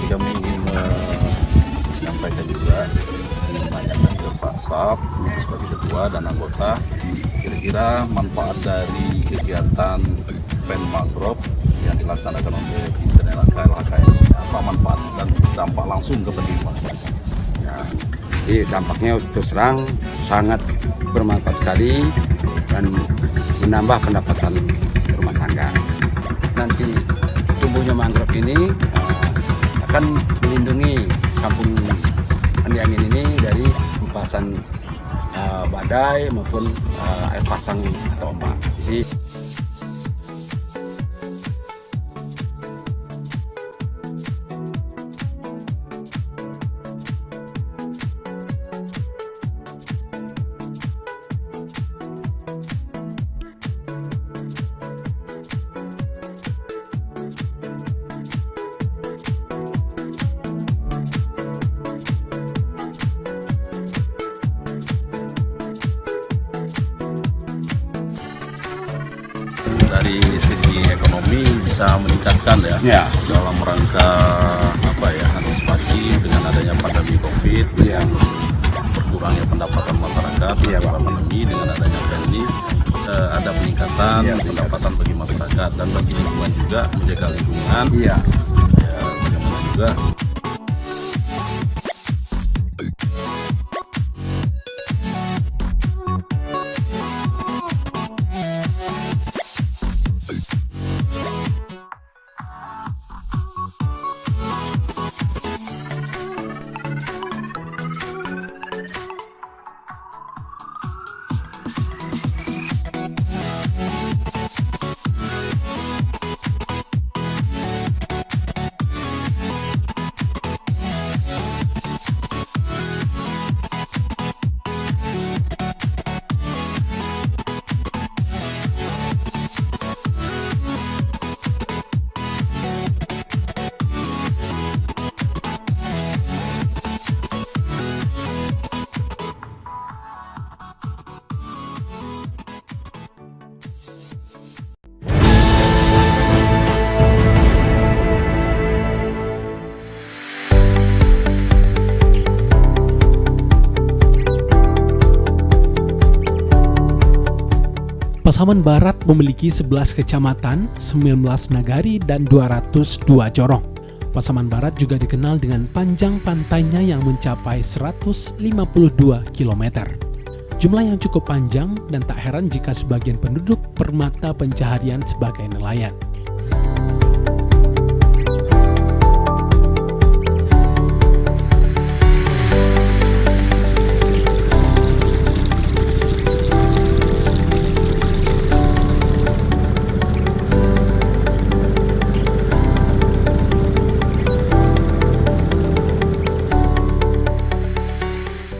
kami ingin menyampaikan juga, ingin menanyakan ke Pak Sab sebagai ketua dan anggota, kira-kira manfaat dari kegiatan pen mangrove yang dilaksanakan oleh Internal KLHK ini apa manfaat dan dampak langsung ke penerimaan? Ya, jadi dampaknya terus terang sangat bermanfaat sekali dan menambah pendapatan rumah tangga. Nanti tumbuhnya mangrove ini akan melindungi kampung Mandiangin ini dari hempasan badai maupun air pasang atau ombak. Jadi dari sisi ekonomi bisa meningkatkan ya, dalam rangka antisipasi dengan adanya pandemi COVID, berkurangnya pendapatan masyarakat setelah pandemi. Dengan adanya ini ada peningkatan pendapatan bagi masyarakat dan bagi lingkungan juga, menjaga lingkungan. Bagaimana juga Pasaman Barat memiliki 11 kecamatan, 19 nagari, dan 202 jorong. Pasaman Barat juga dikenal dengan panjang pantainya yang mencapai 152 km. Jumlah yang cukup panjang dan tak heran jika sebagian penduduk bermata pencaharian sebagai nelayan.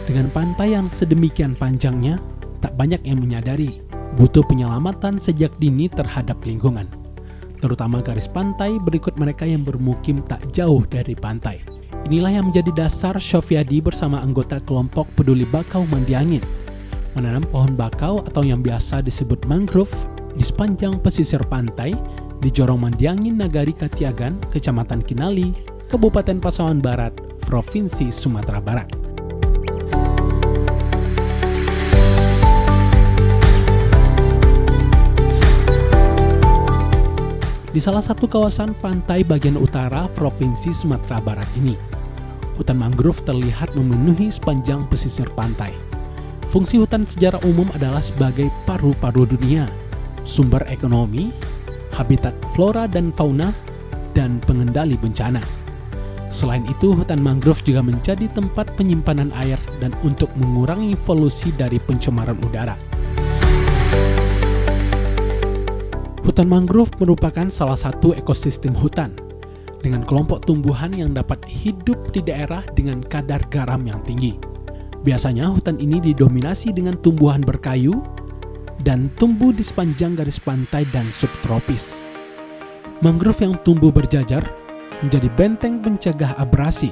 Dengan pantai yang sedemikian panjangnya, tak banyak yang menyadari butuh penyelamatan sejak dini terhadap lingkungan, terutama garis pantai berikut mereka yang bermukim tak jauh dari pantai. Inilah yang menjadi dasar Sofyadi bersama anggota kelompok peduli bakau Mandiangin menanam pohon bakau atau yang biasa disebut mangrove di sepanjang pesisir pantai di Jorong Mandiangin, Nagari Katiagan, Kecamatan Kinali, Kabupaten Pasaman Barat, Provinsi Sumatera Barat. Di salah satu kawasan pantai bagian utara Provinsi Sumatera Barat ini, hutan mangrove terlihat memenuhi sepanjang pesisir pantai. Fungsi hutan secara umum adalah sebagai paru-paru dunia, sumber ekonomi, habitat flora dan fauna, dan pengendali bencana. Selain itu, hutan mangrove juga menjadi tempat penyimpanan air dan untuk mengurangi polusi dari pencemaran udara. Hutan mangrove merupakan salah satu ekosistem hutan dengan kelompok tumbuhan yang dapat hidup di daerah dengan kadar garam yang tinggi. Biasanya hutan ini didominasi dengan tumbuhan berkayu dan tumbuh di sepanjang garis pantai dan subtropis. Mangrove yang tumbuh berjajar menjadi benteng pencegah abrasi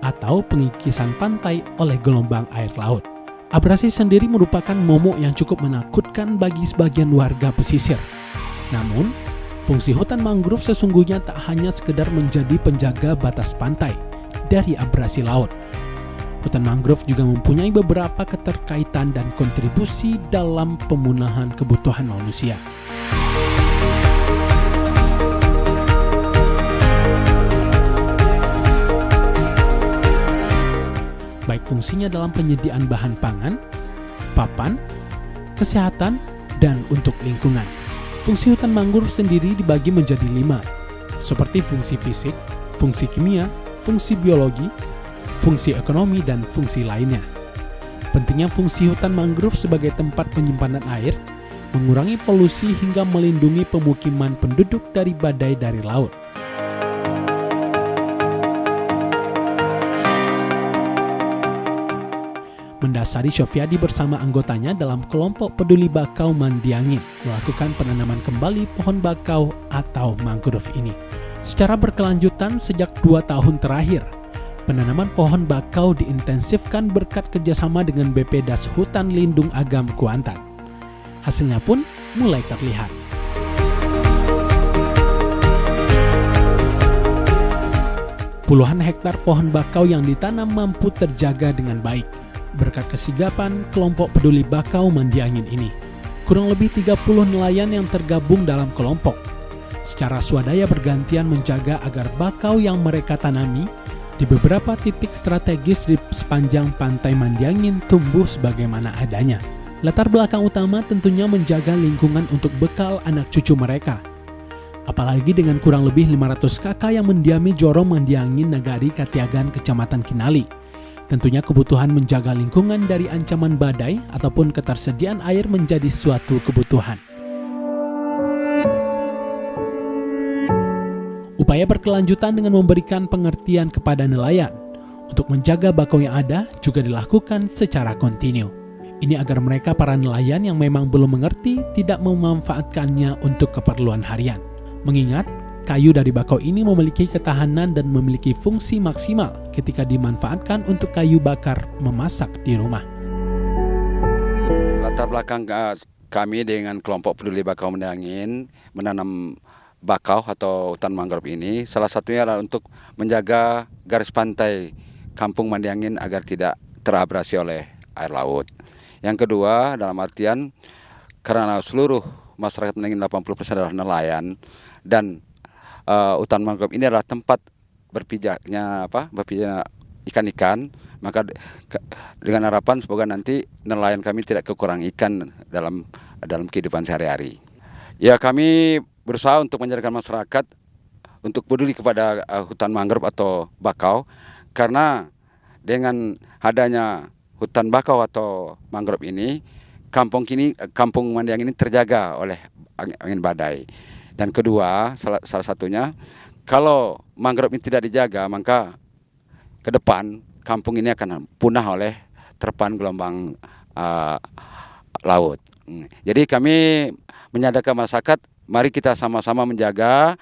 atau pengikisan pantai oleh gelombang air laut. Abrasi sendiri merupakan momok yang cukup menakutkan bagi sebagian warga pesisir. Namun, Fungsi hutan mangrove sesungguhnya tak hanya sekedar menjadi penjaga batas pantai dari abrasi laut. Hutan mangrove juga mempunyai beberapa keterkaitan dan kontribusi dalam pemenuhan kebutuhan manusia. Baik fungsinya dalam penyediaan bahan pangan, papan, kesehatan, dan untuk lingkungan. Fungsi hutan mangrove sendiri dibagi menjadi 5, seperti fungsi fisik, fungsi kimia, fungsi biologi, fungsi ekonomi, dan fungsi lainnya. Pentingnya fungsi hutan mangrove sebagai tempat penyimpanan air, mengurangi polusi hingga melindungi pemukiman penduduk dari badai dari laut. Mendasari Syofiadi bersama anggotanya dalam kelompok peduli bakau Mandiangin melakukan penanaman kembali pohon bakau atau mangrove ini. Secara berkelanjutan sejak 2 tahun terakhir, penanaman pohon bakau diintensifkan berkat kerjasama dengan BP Das Hutan Lindung Agam Kuantan. Hasilnya pun mulai terlihat. Puluhan hektar pohon bakau yang ditanam mampu terjaga dengan baik berkat kesigapan kelompok peduli bakau Mandiangin ini. Kurang lebih 30 nelayan yang tergabung dalam kelompok secara swadaya bergantian menjaga agar bakau yang mereka tanami di beberapa titik strategis di sepanjang pantai Mandiangin tumbuh sebagaimana adanya. Latar belakang utama tentunya menjaga lingkungan untuk bekal anak cucu mereka. Apalagi dengan kurang lebih 500 kakak yang mendiami Jorong Mandiangin Nagari Katiagan Kecamatan Kinali. Tentunya kebutuhan menjaga lingkungan dari ancaman badai ataupun ketersediaan air menjadi suatu kebutuhan. Upaya berkelanjutan dengan memberikan pengertian kepada nelayan untuk menjaga bakau yang ada juga dilakukan secara kontinu. Ini agar mereka para nelayan yang memang belum mengerti tidak memanfaatkannya untuk keperluan harian. Mengingat kayu dari bakau ini memiliki ketahanan dan memiliki fungsi maksimal ketika dimanfaatkan untuk kayu bakar memasak di rumah. Latar belakang kami dengan kelompok peduli bakau Mandiangin menanam bakau atau hutan mangrove ini salah satunya adalah untuk menjaga garis pantai Kampung Mandiangin agar tidak terabrasi oleh air laut. Yang kedua, dalam artian karena seluruh masyarakat Mandiangin 80% adalah nelayan dan hutan mangrove ini adalah tempat berpijaknya ikan-ikan, maka dengan harapan semoga nanti nelayan kami tidak kekurangan ikan dalam kehidupan sehari-hari. Ya, kami berusaha untuk menyadarkan masyarakat untuk peduli kepada hutan mangrove atau bakau, karena dengan adanya hutan bakau atau mangrove ini, kampung Mandiangin ini terjaga oleh angin badai. Dan kedua, salah satunya, kalau mangrove ini tidak dijaga, maka ke depan kampung ini akan punah oleh terpan gelombang laut. Jadi kami menyadarkan masyarakat, mari kita sama-sama menjaga.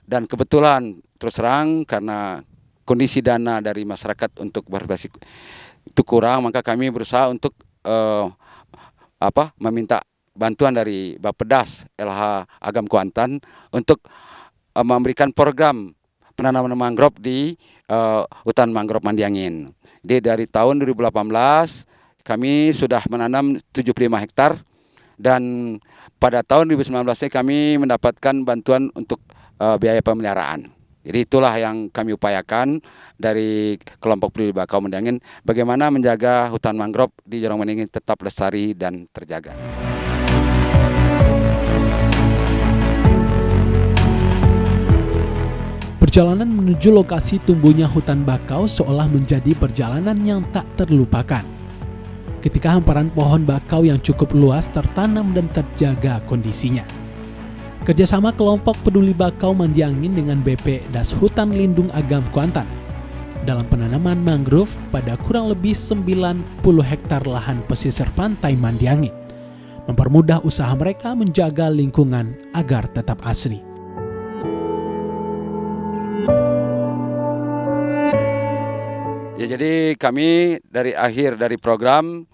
Dan kebetulan terus terang karena kondisi dana dari masyarakat untuk berbasik itu kurang, maka kami berusaha untuk meminta bantuan dari Bappedas LH Agam Kuantan untuk memberikan program penanaman mangrove di hutan mangrove Mandiangin. Dari tahun 2018 kami sudah menanam 75 hektar dan pada tahun 2019 kami mendapatkan bantuan untuk biaya pemeliharaan. Jadi itulah yang kami upayakan dari kelompok peduli bakau Mandiangin, bagaimana menjaga hutan mangrove di Jorong Mandiangin tetap lestari dan terjaga. Perjalanan menuju lokasi tumbuhnya hutan bakau seolah menjadi perjalanan yang tak terlupakan. Ketika hamparan pohon bakau yang cukup luas tertanam dan terjaga kondisinya. Kerjasama kelompok peduli bakau Mandiangin dengan BP Das Hutan Lindung Agam Kuantan dalam penanaman mangrove pada kurang lebih 90 hektar lahan pesisir pantai Mandiangin mempermudah usaha mereka menjaga lingkungan agar tetap asri. Ya, jadi kami dari akhir dari program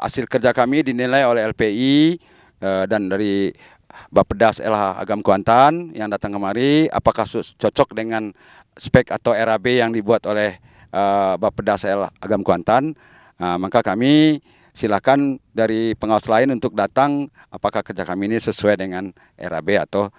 hasil kerja kami dinilai oleh LPI dan dari Bappedas LH Agam Kuantan yang datang kemari, apakah cocok dengan spek atau RAB yang dibuat oleh Bappedas LH Agam Kuantan. Maka kami silakan dari pengawas lain untuk datang apakah kerja kami ini sesuai dengan RAB atau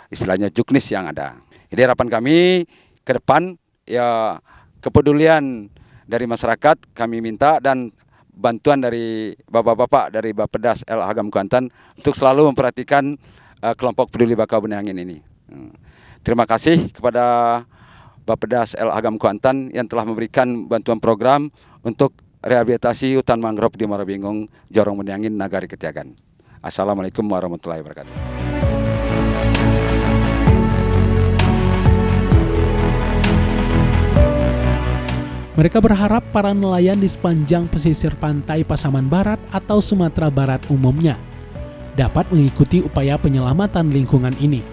istilahnya juknis yang ada. Jadi harapan kami ke depan ya kepedulian dari masyarakat kami minta dan bantuan dari bapak-bapak dari Bappedas LH Agam Kuantan untuk selalu memperhatikan kelompok peduli Bakauheni ini. Terima kasih kepada Bappedas LH Agam Kuantan yang telah memberikan bantuan program untuk rehabilitasi hutan mangrove di Muara Bingung, Jorong Mendiangin, Nagari Ketiagan. Assalamualaikum warahmatullahi wabarakatuh. Mereka berharap para nelayan di sepanjang pesisir pantai Pasaman Barat atau Sumatera Barat umumnya dapat mengikuti upaya penyelamatan lingkungan ini,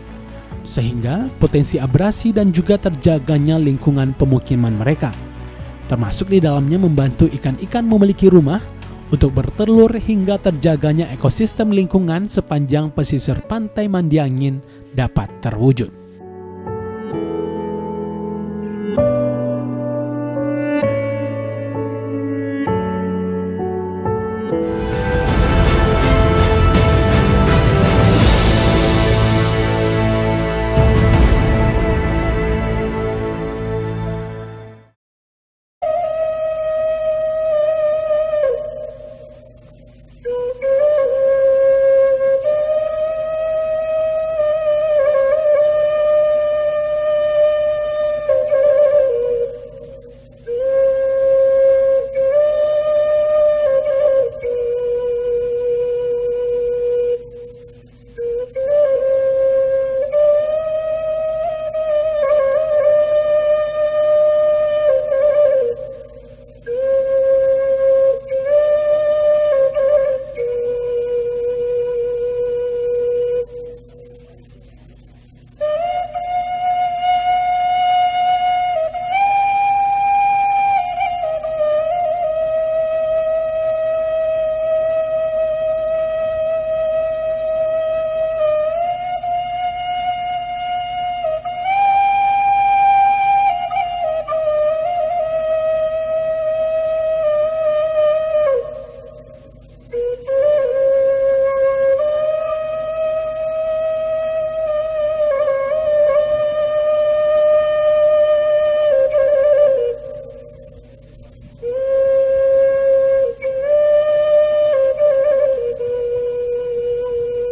sehingga potensi abrasi dan juga terjaganya lingkungan pemukiman mereka, termasuk di dalamnya membantu ikan-ikan memiliki rumah untuk bertelur hingga terjaganya ekosistem lingkungan sepanjang pesisir pantai Mandiangin dapat terwujud.